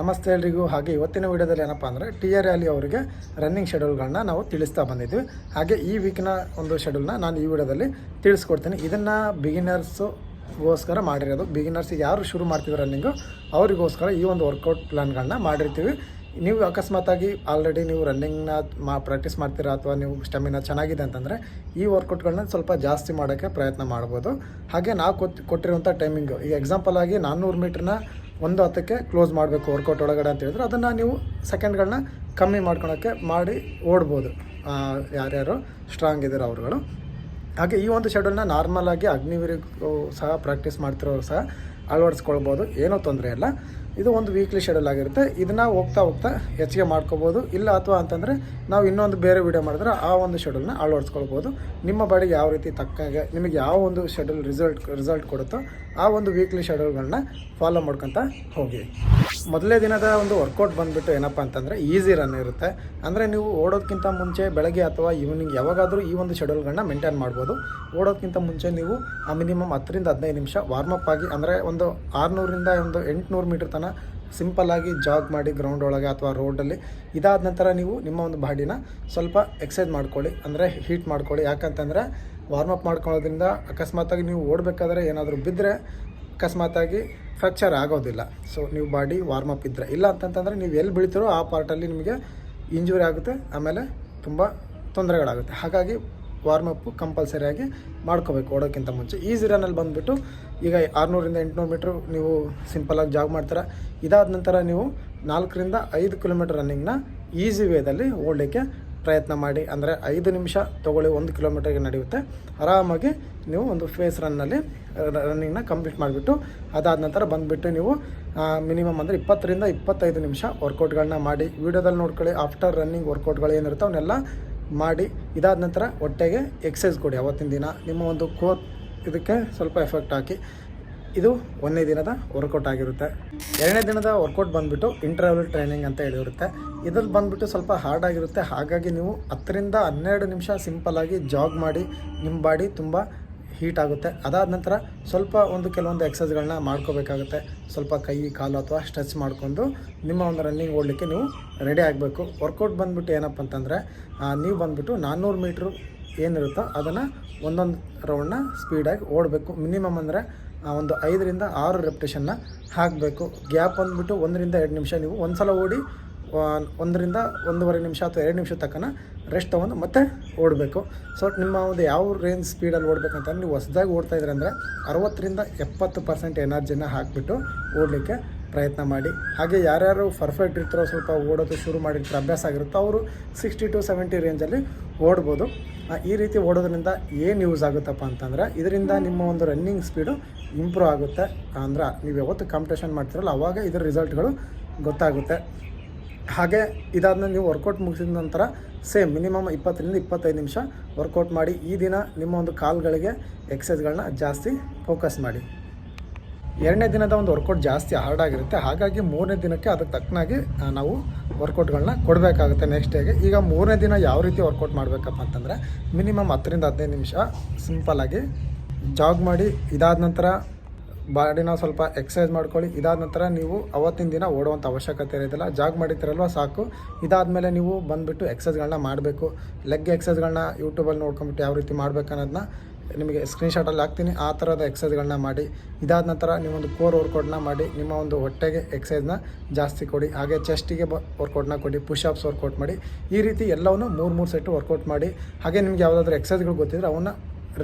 ನಮಸ್ತೆ ಎಲ್ರಿಗೂ. ಹಾಗೆ ಇವತ್ತಿನ ವಿಡಿಯೋದಲ್ಲಿ ಏನಪ್ಪ ಅಂದರೆ TR ರ್ಯಾಲಿ ಅವರಿಗೆ ರನ್ನಿಂಗ್ ಶೆಡ್ಯೂಲ್ಗಳನ್ನ ನಾವು ತಿಳಿಸ್ತಾ ಬಂದಿದ್ವಿ. ಹಾಗೆ ಈ ವೀಕ್ನ ಒಂದು ಶೆಡ್ಯೂಲ್ನ ನಾನು ಈ ವಿಡಿಯೋದಲ್ಲಿ ತಿಳಿಸ್ಕೊಡ್ತೀನಿ. ಇದನ್ನು ಬಿಗಿನರ್ಸ್ಗೋಸ್ಕರ ಮಾಡಿರೋದು. ಬಿಗಿನರ್ಸಿಗೆ ಯಾರು ಶುರು ಮಾಡ್ತೀವಿ ರನ್ನಿಂಗು ಅವರಿಗೋಸ್ಕರ ಈ ಒಂದು ವರ್ಕೌಟ್ ಪ್ಲ್ಯಾನ್ಗಳನ್ನ ಮಾಡಿರ್ತೀವಿ. ನೀವು ಅಕಸ್ಮಾತಾಗಿ ಆಲ್ರೆಡಿ ನೀವು ರನ್ನಿಂಗ್ನ ಪ್ರಾಕ್ಟೀಸ್ ಮಾಡ್ತೀರಾ ಅಥವಾ ನೀವು ಸ್ಟೆಮಿನಾ ಚೆನ್ನಾಗಿದೆ ಅಂತಂದರೆ ಈ ವರ್ಕೌಟ್ಗಳನ್ನ ಸ್ವಲ್ಪ ಜಾಸ್ತಿ ಮಾಡೋಕ್ಕೆ ಪ್ರಯತ್ನ ಮಾಡ್ಬೋದು. ಹಾಗೆ ನಾವು ಕೊಟ್ಟಿರುವಂಥ ಟೈಮಿಂಗು, ಈಗ ಎಕ್ಸಾಂಪಲ್ ಆಗಿ 400 ಮೀಟ್ರನ್ನ 1:10ಕ್ಕೆ ಕ್ಲೋಸ್ ಮಾಡಬೇಕು ವರ್ಕೌಟ್ ಒಳಗಡೆ ಅಂತ ಹೇಳಿದ್ರೆ ಅದನ್ನು ನೀವು ಸೆಕೆಂಡ್ಗಳನ್ನ ಕಮ್ಮಿ ಮಾಡ್ಕೊಳಕ್ಕೆ ಮಾಡಿ ಓಡ್ಬೋದು ಯಾರ್ಯಾರು ಸ್ಟ್ರಾಂಗ್ ಇದ್ದೀರೋ ಅವ್ರುಗಳು. ಹಾಗೆ ಈ ಒಂದು ಶೆಡ್ಯೂಲ್ನ ನಾರ್ಮಲಾಗಿ ಅಗ್ನಿವೀರಿಗೂ ಸಹ ಪ್ರಾಕ್ಟೀಸ್ ಮಾಡ್ತಿರೋರು ಸಹ ಅಳವಡಿಸ್ಕೊಳ್ಬೋದು, ಏನೂ ತೊಂದರೆ ಇಲ್ಲ. ಇದು ಒಂದು ವೀಕ್ಲಿ ಶೆಡ್ಯೂಲ್ ಆಗಿರುತ್ತೆ. ಇದನ್ನು ಹೋಗ್ತಾ ಹೆಚ್ಚಿಗೆ ಮಾಡ್ಕೋಬೋದು. ಇಲ್ಲ ಅಥವಾ ಅಂತಂದರೆ ನಾವು ಇನ್ನೊಂದು ಬೇರೆ ವೀಡಿಯೋ ಮಾಡಿದ್ರೆ ಆ ಒಂದು ಶೆಡ್ಯೂಲ್ನ ಅಳವಡಿಸ್ಕೊಳ್ಬೋದು. ನಿಮ್ಮ ಬಾಡಿಗೆ ಯಾವ ರೀತಿ ತಕ್ಕಾಗೆ ನಿಮಗೆ ಯಾವ ಒಂದು ಶೆಡ್ಯೂಲ್ ರಿಸಲ್ಟ್ ಕೊಡುತ್ತೋ ಆ ಒಂದು ವೀಕ್ಲಿ ಶೆಡ್ಯೂಲ್ಗಳನ್ನ ಫಾಲೋ ಮಾಡ್ಕೊತ ಹೋಗಿ. ಮೊದಲೇ ದಿನದ ಒಂದು ವರ್ಕೌಟ್ ಬಂದುಬಿಟ್ಟು ಏನಪ್ಪ ಅಂತಂದರೆ ಈಸಿ ರನ್ ಇರುತ್ತೆ. ಅಂದರೆ ನೀವು ಓಡೋದಕ್ಕಿಂತ ಮುಂಚೆ ಬೆಳಗ್ಗೆ ಅಥವಾ ಈವ್ನಿಂಗ್ ಯಾವಾಗಾದರೂ ಈ ಒಂದು ಶೆಡ್ಯೂಲ್ಗಳನ್ನ ಮೇಂಟೈನ್ ಮಾಡ್ಬೋದು. ಓಡೋದಕ್ಕಿಂತ ಮುಂಚೆ ನೀವು ಮಿನಿಮಮ್ 10 ರಿಂದ 15 ನಿಮಿಷ ವಾರ್ಮಪ್ ಆಗಿ, ಅಂದರೆ ಒಂದು 600ರಿಂದ ಒಂದು 800 ಮೀಟರ್ ತನಕ ಸಿಂಪಲ್ಲಾಗಿ ಜಾಗ್ ಮಾಡಿ ಗ್ರೌಂಡ್ ಒಳಗೆ ಅಥವಾ ರೋಡಲ್ಲಿ. ಇದಾದ ನಂತರ ನೀವು ನಿಮ್ಮ ಒಂದು ಬಾಡಿನ ಸ್ವಲ್ಪ ಎಕ್ಸಸೈಸ್ ಮಾಡ್ಕೊಳ್ಳಿ, ಅಂದರೆ ಹೀಟ್ ಮಾಡ್ಕೊಳ್ಳಿ. ಯಾಕಂತಂದರೆ ವಾರ್ಮಪ್ ಮಾಡ್ಕೊಳ್ಳೋದ್ರಿಂದ ಅಕಸ್ಮಾತಾಗಿ ನೀವು ಓಡಬೇಕಾದ್ರೆ ಏನಾದರೂ ಬಿದ್ದರೆ ಅಕಸ್ಮಾತಾಗಿ ಫ್ರ್ಯಾಕ್ಚರ್ ಆಗೋದಿಲ್ಲ. ಸೊ ನೀವು ಬಾಡಿ ವಾರ್ಮಪ್ ಇದ್ದರೆ, ಇಲ್ಲ ಅಂತಂತಂದರೆ ನೀವು ಎಲ್ಲಿ ಬೀಳ್ತೀರೋ ಆ ಪಾರ್ಟಲ್ಲಿ ನಿಮಗೆ ಇಂಜುರಿ ಆಗುತ್ತೆ, ಆಮೇಲೆ ತುಂಬ ತೊಂದರೆಗಳಾಗುತ್ತೆ. ಹಾಗಾಗಿ ವಾರ್ಮಪ್ಪು ಕಂಪಲ್ಸರಿಯಾಗಿ ಮಾಡ್ಕೋಬೇಕು ಓಡೋಕ್ಕಿಂತ ಮುಂಚೆ. ಈಸಿ ರನ್ನಲ್ಲಿ ಬಂದುಬಿಟ್ಟು ಈಗ 600ರಿಂದ 800 ಮೀಟ್ರ್ ನೀವು ಸಿಂಪಲಾಗಿ ಜಾಗ್ ಮಾಡ್ತೀರ. ಇದಾದ ನಂತರ ನೀವು 4 ರಿಂದ 5 ಕಿಲೋಮೀಟರ್ ರನ್ನಿಂಗ್ನ ಈಸಿ ವೇದಲ್ಲಿ ಓಡಲಿಕ್ಕೆ ಪ್ರಯತ್ನ ಮಾಡಿ. ಅಂದರೆ 5 ನಿಮಿಷ ತೊಗೊಳ್ಳಿ, 1 ಕಿಲೋಮೀಟರ್ಗೆ ನಡೆಯುತ್ತೆ. ಆರಾಮಾಗಿ ನೀವು ಒಂದು ಫೇಸ್ ರನ್ನಿಂಗ್ನ ಕಂಪ್ಲೀಟ್ ಮಾಡಿಬಿಟ್ಟು ಅದಾದ ನಂತರ ಬಂದುಬಿಟ್ಟು ನೀವು ಮಿನಿಮಮ್ ಅಂದರೆ 20 ರಿಂದ 25 ನಿಮಿಷ ವರ್ಕೌಟ್ಗಳನ್ನ ಮಾಡಿ. ವೀಡಿಯೋದಲ್ಲಿ ನೋಡ್ಕೊಳ್ಳಿ, ಆಫ್ಟರ್ ರನ್ನಿಂಗ್ ವರ್ಕೌಟ್ಗಳು ಏನಿರುತ್ತೆ ಅವನ್ನೆಲ್ಲ ಮಾಡಿ. ಇದಾದ ನಂತರ ಹೊಟ್ಟೆಗೆ ಎಕ್ಸಸೈಸ್ ಕೊಡಿ. ಅವತ್ತಿನ ದಿನ ನಿಮ್ಮ ಒಂದು ಕೋರ್ ಇದಕ್ಕೆ ಸ್ವಲ್ಪ ಎಫೆಕ್ಟ್ ಹಾಕಿ. ಇದು 1ನೇ ದಿನದ ವರ್ಕೌಟ್ ಆಗಿರುತ್ತೆ. 2ನೇ ದಿನದ ವರ್ಕೌಟ್ ಬಂದುಬಿಟ್ಟು ಇಂಟರ್ವಲ್ ಟ್ರೈನಿಂಗ್ ಅಂತ ಹೇಳಿರುತ್ತೆ. ಇದ್ರಲ್ಲಿ ಬಂದುಬಿಟ್ಟು ಸ್ವಲ್ಪ ಹಾರ್ಡ್ ಆಗಿರುತ್ತೆ. ಹಾಗಾಗಿ ನೀವು 10 ರಿಂದ 12 ನಿಮಿಷ ಸಿಂಪಲ್ಲಾಗಿ ಜಾಗ್ ಮಾಡಿ. ನಿಮ್ಮ ಬಾಡಿ ತುಂಬ ಹೀಟ್ ಆಗುತ್ತೆ. ಅದಾದ ನಂತರ ಸ್ವಲ್ಪ ಕೆಲವೊಂದು ಎಕ್ಸಸೈಸ್ಗಳನ್ನ ಮಾಡ್ಕೋಬೇಕಾಗುತ್ತೆ. ಸ್ವಲ್ಪ ಕೈ ಕಾಲು ಅಥವಾ ಸ್ಟ್ರೆಚ್ ಮಾಡ್ಕೊಂಡು ನಿಮ್ಮ ಒಂದು ರನ್ನಿಂಗ್ ಓಡಲಿಕ್ಕೆ ನೀವು ರೆಡಿ ಆಗಬೇಕು. ವರ್ಕೌಟ್ ಬಂದುಬಿಟ್ಟು ಏನಪ್ಪ ಅಂತಂದರೆ ನೀವು ಬಂದುಬಿಟ್ಟು 400 ಮೀಟ್ರು ಏನಿರುತ್ತೋ ಅದನ್ನು ಒಂದೊಂದು ರೌಂಡ್ನ ಸ್ಪೀಡಾಗಿ ಓಡಬೇಕು. ಮಿನಿಮಮ್ ಅಂದರೆ ಒಂದು 5 ರಿಂದ 6 ರೆಪ್ಟೇಷನ್ನ ಹಾಕಬೇಕು. ಗ್ಯಾಪ್ ಬಂದುಬಿಟ್ಟು 1 ರಿಂದ 2 ನಿಮಿಷ ನೀವು ಒಂದು ಸಲ ಓಡಿ 1 ರಿಂದ 1.5 ನಿಮಿಷ ಅಥವಾ 2 ನಿಮಿಷ ತನಕ ರೆಸ್ಟ್ ತೊಗೊಂಡು ಮತ್ತೆ ಓಡಬೇಕು. ಸೊ ನಿಮ್ಮ ಒಂದು ಯಾವ ರೇಂಜ್ ಸ್ಪೀಡಲ್ಲಿ ಓಡಬೇಕಂತಂದ್ರೆ ನೀವು ಹೊಸದಾಗಿ ಓಡ್ತಾ ಇದ್ರೆ ಅಂದರೆ 60 ರಿಂದ 70% ಎನರ್ಜಿನ ಹಾಕಿಬಿಟ್ಟು ಓಡಲಿಕ್ಕೆ ಪ್ರಯತ್ನ ಮಾಡಿ. ಹಾಗೆ ಯಾರ್ಯಾರು ಪರ್ಫೆಕ್ಟ್ ಇರ್ತಾರೋ, ಸ್ವಲ್ಪ ಓಡೋದು ಶುರು ಮಾಡಿರ್ತಾರೆ, ಅಭ್ಯಾಸ ಆಗಿರುತ್ತೋ ಅವರು 60 to 70 ರೇಂಜಲ್ಲಿ ಓಡ್ಬೋದು. ಈ ರೀತಿ ಓಡೋದ್ರಿಂದ ಏನು ಯೂಸ್ ಆಗುತ್ತಪ್ಪ ಅಂತಂದರೆ ಇದರಿಂದ ನಿಮ್ಮ ಒಂದು ರನ್ನಿಂಗ್ ಸ್ಪೀಡು ಇಂಪ್ರೂವ್ ಆಗುತ್ತೆ. ಅಂದ್ರೆ ನೀವು ಯಾವತ್ತು ಕಾಂಪಿಟೇಷನ್ ಮಾಡ್ತಿರಲ್ಲ ಆವಾಗ ಇದರ ರಿಸಲ್ಟ್ಗಳು ಗೊತ್ತಾಗುತ್ತೆ. ಹಾಗೆ ಇದಾದ್ಮೇಲೆ ನೀವು ವರ್ಕೌಟ್ ಮುಗಿಸಿದ ನಂತರ ಸೇಮ್ ಮಿನಿಮಮ್ 20 ರಿಂದ 25 ನಿಮಿಷ ವರ್ಕೌಟ್ ಮಾಡಿ. ಈ ದಿನ ನಿಮ್ಮ ಒಂದು ಕಾಲುಗಳಿಗೆ ಎಕ್ಸಸೈಸ್ಗಳನ್ನ ಜಾಸ್ತಿ ಫೋಕಸ್ ಮಾಡಿ. 2ನೇ ದಿನದ ಒಂದು ವರ್ಕೌಟ್ ಜಾಸ್ತಿ ಹಾರ್ಡ್ ಆಗಿರುತ್ತೆ. ಹಾಗಾಗಿ 3ನೇ ದಿನಕ್ಕೆ ಅದಕ್ಕೆ ತಕ್ಕನಾಗಿ ನಾವು ವರ್ಕೌಟ್ಗಳನ್ನ ಕೊಡಬೇಕಾಗುತ್ತೆ ನೆಕ್ಸ್ಟ್ ಡೇಗೆ. ಈಗ 3ನೇ ದಿನ ಯಾವ ರೀತಿ ವರ್ಕೌಟ್ ಮಾಡಬೇಕಪ್ಪ ಅಂತಂದರೆ ಮಿನಿಮಮ್ 10 ರಿಂದ 15 ನಿಮಿಷ ಸಿಂಪಲ್ಲಾಗಿ ಜಾಗ್ ಮಾಡಿ. ಇದಾದ ನಂತರ ಬಾಡಿನ ಸ್ವಲ್ಪ ಎಕ್ಸಸೈಸ್ ಮಾಡ್ಕೊಳ್ಳಿ. ಇದಾದ ನಂತರ ನೀವು ಅವತ್ತಿನ ದಿನ ಓಡುವಂಥ ಅವಶ್ಯಕತೆ ಇರೋದಿಲ್ಲ, ಜಾಗ್ ಮಾಡಿರ್ತೀರಲ್ವ ಸಾಕು. ಇದಾದಮೇಲೆ ನೀವು ಬಂದುಬಿಟ್ಟು ಎಕ್ಸಸೈಸ್ಗಳನ್ನ ಮಾಡಬೇಕು. ಲೆಗ್ ಎಕ್ಸಸೈಸ್ಗಳನ್ನ ಯೂಟ್ಯೂಬಲ್ಲಿ ನೋಡ್ಕೊಂಬಿಟ್ಟು ಯಾವ ರೀತಿ ಮಾಡಬೇಕು ಅನ್ನೋದನ್ನ ನಿಮಗೆ ಸ್ಕ್ರೀನ್ಶಾಟಲ್ಲಿ ಹಾಕ್ತೀನಿ. ಆ ಥರದ ಎಕ್ಸಸೈಸ್ಗಳನ್ನ ಮಾಡಿ. ಇದಾದ ನಂತರ ನೀವೊಂದು ಕೋರ್ ವರ್ಕೌಟ್ನ ಮಾಡಿ. ನಿಮ್ಮ ಒಂದು ಹೊಟ್ಟೆಗೆ ಎಕ್ಸಸೈಸ್ನ ಜಾಸ್ತಿ ಕೊಡಿ. ಹಾಗೆ ಚೆಸ್ಟಿಗೆ ವರ್ಕೌಟ್ನ ಕೊಡಿ, ಪುಷಪ್ಸ್ ವರ್ಕೌಟ್ ಮಾಡಿ. ಈ ರೀತಿ ಎಲ್ಲವನ್ನು 3 ಸೆಟ್ಟು ವರ್ಕೌಟ್ ಮಾಡಿ. ಹಾಗೆ ನಿಮ್ಗೆ ಯಾವುದಾದ್ರೂ ಎಕ್ಸಸೈಸ್ಗಳು ಗೊತ್ತಿದ್ರೆ ಅವನ್ನ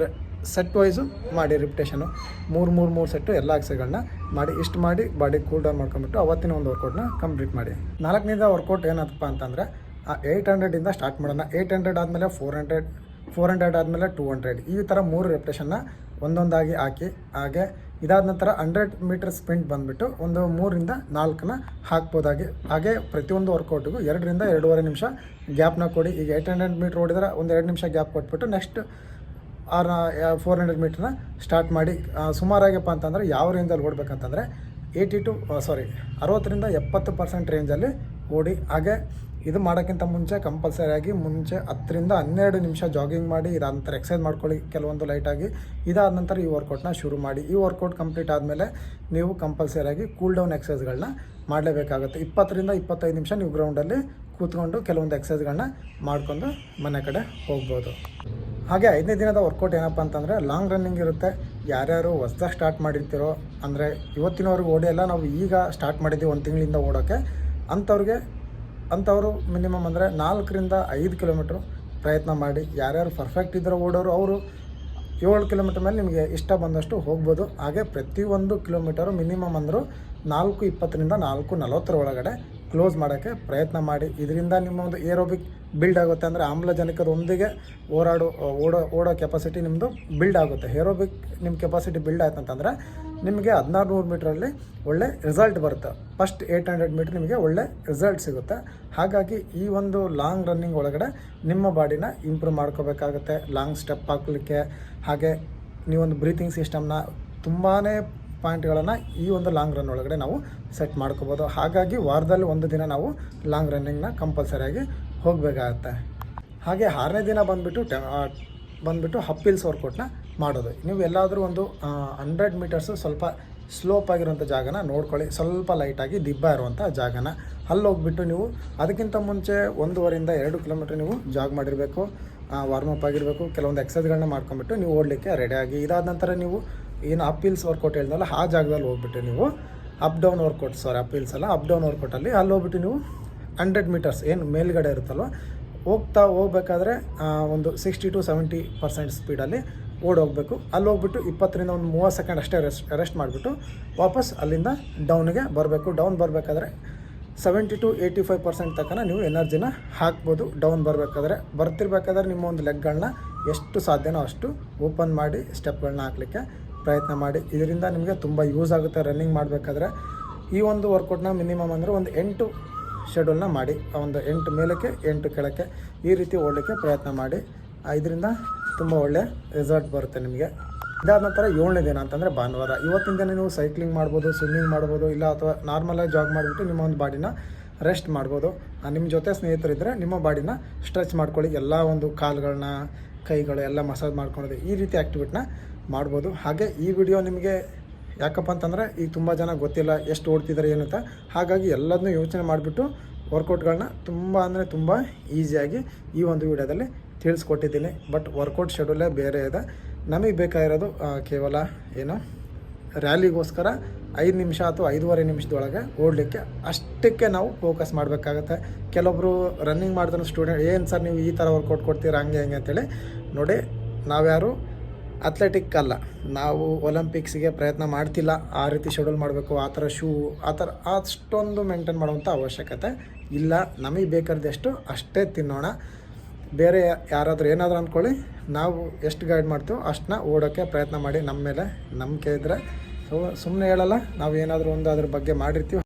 ಸೆಟ್ ವೈಸು ಮಾಡಿ. ರಿಪಿಟೇಷನು 3 ಸೆಟ್ಟು ಎಲ್ಲ ಎಕ್ಸಸೈಸ್ಗಳನ್ನ ಮಾಡಿ. ಇಷ್ಟು ಮಾಡಿ ಬಾಡಿ ಕೂಲ್ ಡೌನ್ ಮಾಡ್ಕೊಂಬಿಟ್ಟು ಅವತ್ತಿನ ಒಂದು ವರ್ಕೌಟ್ನ ಕಂಪ್ಲೀಟ್ ಮಾಡಿ. 4ನೇದ ವರ್ಕೌಟ್ ಏನಪ್ಪ ಅಂತಂದರೆ 800 ಸ್ಟಾರ್ಟ್ ಮಾಡೋಣ. 800 ಆದಮೇಲೆ 400 ಆದಮೇಲೆ 200. ಈ ಥರ 3 ರೆಪ್ಟೇಷನ್ನ ಒಂದೊಂದಾಗಿ ಹಾಕಿ. ಹಾಗೆ ಇದಾದ ನಂತರ 100 ಮೀಟರ್ ಸ್ಪ್ರಿಂಟ್ ಬಂದುಬಿಟ್ಟು ಒಂದು 3 ರಿಂದ 4ನ ಹಾಕ್ಬೋದಾಗಿ. ಹಾಗೆ ಪ್ರತಿಯೊಂದು ವರ್ಕೌಟಿಗೂ 2 ರಿಂದ 2.5 ನಿಮಿಷ ಗ್ಯಾಪ್ನ ಕೊಡಿ. ಈಗ 800 ಮೀಟ್ರ್ ಓಡಿದ್ರೆ ಒಂದು 2 ನಿಮಿಷ ಗ್ಯಾಪ್ ಕೊಟ್ಬಿಟ್ಟು ನೆಕ್ಸ್ಟ್ 400 ಮೀಟ್ರನ್ನ ಸ್ಟಾರ್ಟ್ ಮಾಡಿ. ಸುಮಾರಾಗಪ್ಪ ಅಂತಂದರೆ ಯಾವ ರೇಂಜಲ್ಲಿ ಓಡಬೇಕಂತಂದರೆ 60 ರಿಂದ 70% ರೇಂಜಲ್ಲಿ ಓಡಿ. ಹಾಗೆ ಇದು ಮಾಡೋಕ್ಕಿಂತ ಮುಂಚೆ ಕಂಪಲ್ಸರಿಯಾಗಿ ಮುಂಚೆ 10ರಿಂದ 12 ನಿಮಿಷ ಜಾಗಿಂಗ್ ಮಾಡಿ, ಇದಾದ ನಂತರ ಎಕ್ಸಸೈಸ್ ಮಾಡ್ಕೊಳ್ಳಿ ಕೆಲವೊಂದು ಲೈಟಾಗಿ. ಇದಾದ ನಂತರ ಈ ವರ್ಕೌಟ್ನ ಶುರು ಮಾಡಿ. ಈ ವರ್ಕೌಟ್ ಕಂಪ್ಲೀಟ್ ಆದಮೇಲೆ ನೀವು ಕಂಪಲ್ಸರಿಯಾಗಿ ಕೂಲ್ ಡೌನ್ ಎಕ್ಸಸೈಸ್ಗಳನ್ನ ಮಾಡಲೇಬೇಕಾಗುತ್ತೆ. 20ರಿಂದ 25 ನಿಮಿಷ ನೀವು ಗ್ರೌಂಡಲ್ಲಿ ಕೂತ್ಕೊಂಡು ಕೆಲವೊಂದು ಎಕ್ಸಸೈಸ್ಗಳನ್ನ ಮಾಡ್ಕೊಂಡು ಮನೆ ಕಡೆ ಹೋಗ್ಬೋದು. ಹಾಗೆ 5ನೇ ದಿನದ ವರ್ಕೌಟ್ ಏನಪ್ಪ ಅಂತಂದರೆ ಲಾಂಗ್ ರನ್ನಿಂಗ್ ಇರುತ್ತೆ. ಯಾರ್ಯಾರು ಹೊಸ್ದಾಗಿ ಸ್ಟಾರ್ಟ್ ಮಾಡಿರ್ತೀರೋ, ಅಂದರೆ ಇವತ್ತಿನವರೆಗೂ ಓಡಿಯಲ್ಲ, ನಾವು ಈಗ ಸ್ಟಾರ್ಟ್ ಮಾಡಿದ್ದೀವಿ 1 ತಿಂಗಳಿಂದ ಓಡೋಕ್ಕೆ, ಅಂಥವರು ಮಿನಿಮಮ್ ಅಂದರೆ 4ರಿಂದ 5 ಕಿಲೋಮೀಟ್ರ್ ಪ್ರಯತ್ನ ಮಾಡಿ. ಯಾರ್ಯಾರು ಪರ್ಫೆಕ್ಟ್ ಇದ್ದರೂ ಓಡೋರು ಅವರು 7 ಕಿಲೋಮೀಟ್ರ್ ಮೇಲೆ ನಿಮಗೆ ಇಷ್ಟ ಬಂದಷ್ಟು ಹೋಗ್ಬೋದು. ಹಾಗೆ ಪ್ರತಿಯೊಂದು ಕಿಲೋಮೀಟರು ಮಿನಿಮಮ್ ಅಂದರೂ 4:20ರಿಂದ 4:40 ಒಳಗಡೆ ಕ್ಲೋಸ್ ಮಾಡೋಕ್ಕೆ ಪ್ರಯತ್ನ ಮಾಡಿ. ಇದರಿಂದ ನಿಮ್ಮ ಒಂದು ಏರೋಬಿಕ್ ಬಿಲ್ಡ್ ಆಗುತ್ತೆ, ಅಂದರೆ ಆಮ್ಲಜನಕದೊಂದಿಗೆ ಓಡೋ ಕೆಪಾಸಿಟಿ ನಿಮ್ಮದು ಬಿಲ್ಡ್ ಆಗುತ್ತೆ. ಏರೋಬಿಕ್ ನಿಮ್ಮ ಕೆಪಾಸಿಟಿ ಬಿಲ್ಡ್ ಆಯ್ತು ಅಂತಂದರೆ ನಿಮಗೆ 1600 ಮೀಟ್ರಲ್ಲಿ ಒಳ್ಳೆ ರಿಸಲ್ಟ್ ಬರುತ್ತೆ. ಫಸ್ಟ್ 800 ಮೀಟ್ರ್ ನಿಮಗೆ ಒಳ್ಳೆ ರಿಸಲ್ಟ್ ಸಿಗುತ್ತೆ. ಹಾಗಾಗಿ ಈ ಒಂದು ಲಾಂಗ್ ರನ್ನಿಂಗ್ ಒಳಗಡೆ ನಿಮ್ಮ ಬಾಡಿನ ಇಂಪ್ರೂವ್ ಮಾಡ್ಕೋಬೇಕಾಗುತ್ತೆ. ಲಾಂಗ್ ಸ್ಟೆಪ್ ಹಾಕಲಿಕ್ಕೆ, ಹಾಗೆ ನೀವೊಂದು ಬ್ರೀತಿಂಗ್ ಸಿಸ್ಟಮ್ನ ತುಂಬಾ ಪಾಯಿಂಟ್ಗಳನ್ನು ಈ ಒಂದು ಲಾಂಗ್ ರನ್ ಒಳಗಡೆ ನಾವು ಸೆಟ್ ಮಾಡ್ಕೋಬೋದು. ಹಾಗಾಗಿ ವಾರದಲ್ಲಿ 1 ದಿನ ನಾವು ಲಾಂಗ್ ರನ್ನಿಂಗ್ನ ಕಂಪಲ್ಸರಿಯಾಗಿ ಹೋಗಬೇಕಾಗತ್ತೆ. ಹಾಗೆ 6ನೇ ದಿನ ಬಂದುಬಿಟ್ಟು ಹಪ್ಪಿಲ್ಸ್ ವರ್ಕೌಟ್ನ ಮಾಡೋದು. ನೀವು ಎಲ್ಲಾದರೂ ಒಂದು 100 ಮೀಟರ್ಸು ಸ್ವಲ್ಪ ಸ್ಲೋಪ್ ಆಗಿರೋಂಥ ಜಾಗನ ನೋಡ್ಕೊಳ್ಳಿ, ಸ್ವಲ್ಪ ಲೈಟಾಗಿ ದಿಬ್ಬ ಇರುವಂಥ ಜಾಗನ. ಅಲ್ಲಿ ಹೋಗ್ಬಿಟ್ಟು ನೀವು ಅದಕ್ಕಿಂತ ಮುಂಚೆ 1.5ರಿಂದ 2 ಕಿಲೋಮೀಟ್ರ್ ನೀವು ಜಾಗ್ ಮಾಡಿರಬೇಕು, ವಾರ್ಮಪ್ ಆಗಿರಬೇಕು. ಕೆಲವೊಂದು ಎಕ್ಸಸೈಸ್ಗಳನ್ನ ಮಾಡ್ಕೊಂಬಿಟ್ಟು ನೀವು ಓಡಲಿಕ್ಕೆ ರೆಡಿಯಾಗಿ. ಇದಾದ ನಂತರ ನೀವು ಏನು ಅಪ್ ವರ್ಕೌಟ್ ಹೇಳಿದ್ನಲ್ಲ ಆ ಜಾಗದಲ್ಲಿ ಹೋಗ್ಬಿಟ್ಟು ನೀವು ಅಪ್ ಡೌನ್ ವರ್ಕೌಟಲ್ಲಿ ಅಲ್ಲಿ ಹೋಗ್ಬಿಟ್ಟು ನೀವು 100 ಮೀಟರ್ಸ್ ಏನು ಮೇಲ್ಗಡೆ ಇರುತ್ತಲ್ವ, ಹೋಗ್ಬೇಕಾದ್ರೆ ಒಂದು 60 to 70% ಸ್ಪೀಡಲ್ಲಿ ಓಡೋಗಬೇಕು. ಅಲ್ಲಿ ಹೋಗ್ಬಿಟ್ಟು 20ರಿಂದ 30 ಸೆಕೆಂಡ್ ಅಷ್ಟೇ ರೆಸ್ಟ್ ಮಾಡಿಬಿಟ್ಟು ವಾಪಸ್ ಅಲ್ಲಿಂದ ಡೌನ್ಗೆ ಬರಬೇಕು. ಡೌನ್ ಬರಬೇಕಾದ್ರೆ 70 to 85% ತನಕ ನೀವು ಎನರ್ಜಿನ ಹಾಕ್ಬೋದು. ಡೌನ್ ಬರ್ತಿರ್ಬೇಕಾದ್ರೆ ನಿಮ್ಮ ಒಂದು ಲೆಗ್ಗಳನ್ನ ಎಷ್ಟು ಸಾಧ್ಯನೋ ಅಷ್ಟು ಓಪನ್ ಮಾಡಿ ಸ್ಟೆಪ್ಗಳನ್ನ ಹಾಕಲಿಕ್ಕೆ ಪ್ರಯತ್ನ ಮಾಡಿ. ಇದರಿಂದ ನಿಮಗೆ ತುಂಬ ಯೂಸ್ ಆಗುತ್ತೆ ರನ್ನಿಂಗ್ ಮಾಡಬೇಕಾದ್ರೆ. ಈ ಒಂದು ವರ್ಕೌಟ್ನ ಮಿನಿಮಮ್ ಅಂದರೆ ಒಂದು 8 ಶೆಡ್ಯೂಲ್ನ ಮಾಡಿ, ಒಂದು 8 ಮೇಲಕ್ಕೆ 8 ಕೆಳಕ್ಕೆ ಈ ರೀತಿ ಓಡಲಿಕ್ಕೆ ಪ್ರಯತ್ನ ಮಾಡಿ. ಇದರಿಂದ ತುಂಬ ಒಳ್ಳೆಯ ರಿಸಲ್ಟ್ ಬರುತ್ತೆ ನಿಮಗೆ. ಇದಾದ ನಂತರ 7ನೇ ದಿನ ಅಂತಂದರೆ ಭಾನುವಾರ. ಇವತ್ತಿನ ದಿನ ನೀವು ಸೈಕ್ಲಿಂಗ್ ಮಾಡ್ಬೋದು, ಸ್ವಿಮ್ಮಿಂಗ್ ಮಾಡ್ಬೋದು, ಇಲ್ಲ ಅಥವಾ ನಾರ್ಮಲಾಗಿ ಜಾಗ್ ಮಾಡಿಬಿಟ್ಟು ನಿಮ್ಮ ಒಂದು ಬಾಡಿನ ರೆಸ್ಟ್ ಮಾಡ್ಬೋದು. ನಿಮ್ಮ ಜೊತೆ ಸ್ನೇಹಿತರಿದ್ದರೆ ನಿಮ್ಮ ಬಾಡಿನ ಸ್ಟ್ರೆಚ್ ಮಾಡ್ಕೊಳ್ಳಿ. ಎಲ್ಲ ಒಂದು ಕಾಲುಗಳನ್ನ, ಕೈಗಳು ಎಲ್ಲ ಮಸಾಜ್ ಮಾಡ್ಕೊಳ್ಳೋದು, ಈ ರೀತಿ ಆ್ಯಕ್ಟಿವಿಟಿನ ಮಾಡ್ಬೋದು. ಹಾಗೆ ಈ ವಿಡಿಯೋ ನಿಮಗೆ ಯಾಕಪ್ಪ ಅಂತಂದರೆ ಈಗ ತುಂಬ ಜನ ಗೊತ್ತಿಲ್ಲ ಎಷ್ಟು ಓಡ್ತಿದ್ದಾರೆ ಏನು ಅಂತ. ಹಾಗಾಗಿ ಎಲ್ಲದನ್ನೂ ಯೋಚನೆ ಮಾಡಿಬಿಟ್ಟು ವರ್ಕೌಟ್ಗಳನ್ನ ತುಂಬ ಈಸಿಯಾಗಿ ಈ ಒಂದು ವಿಡಿಯೋದಲ್ಲಿ ತಿಳಿಸ್ಕೊಟ್ಟಿದ್ದೀನಿ. ಬಟ್ ವರ್ಕೌಟ್ ಶೆಡ್ಯೂಲೇ ಬೇರೆ ಇದೆ. ನಮಗೆ ಬೇಕಾಗಿರೋದು ಕೇವಲ ಏನು ರ್ಯಾಲಿಗೋಸ್ಕರ 5 ನಿಮಿಷ ಅಥವಾ 5.5 ನಿಮಿಷದೊಳಗೆ ಓಡಲಿಕ್ಕೆ, ಅಷ್ಟಕ್ಕೆ ನಾವು ಫೋಕಸ್ ಮಾಡಬೇಕಾಗತ್ತೆ. ಕೆಲವೊಬ್ಬರು ರನ್ನಿಂಗ್ ಮಾಡಿದ್ರೆ ಸ್ಟೂಡೆಂಟ್, ಏನು ಸರ್ ನೀವು ಈ ಥರ ವರ್ಕೌಟ್ ಕೊಡ್ತೀರಾ ಹಂಗೆ ಅಂತೇಳಿ. ನೋಡಿ, ನಾವ್ಯಾರು ಅಥ್ಲೆಟಿಕ್ ಅಲ್ಲ, ನಾವು ಒಲಿಂಪಿಕ್ಸಿಗೆ ಪ್ರಯತ್ನ ಮಾಡ್ತಿಲ್ಲ. ಆ ರೀತಿ ಶೆಡ್ಯೂಲ್ ಮಾಡಬೇಕು, ಆ ಥರ ಅಷ್ಟೊಂದು ಮೇಂಟೈನ್ ಮಾಡುವಂಥ ಅವಶ್ಯಕತೆ ಇಲ್ಲ. ನಮಗೆ ಬೇಕಾದಷ್ಟು ಅಷ್ಟೇ ತಿನ್ನೋಣ. ಬೇರೆ ಯಾರಾದರೂ ಏನಾದರೂ ಅಂದ್ಕೊಳ್ಳಿ, ನಾವು ಎಷ್ಟು ಗೈಡ್ ಮಾಡ್ತೀವೋ ಅಷ್ಟನ್ನ ಓಡೋಕ್ಕೆ ಪ್ರಯತ್ನ ಮಾಡಿ. ನಮ್ಮ ಮೇಲೆ ನಂಬಿಕೆ ಇದ್ದರೆ ಸುಮ್ಮನೆ ಹೇಳಲ್ಲ, ನಾವು ಏನಾದರೂ ಒಂದು ಅದ್ರ ಬಗ್ಗೆ ಮಾಡಿರ್ತೀವಿ.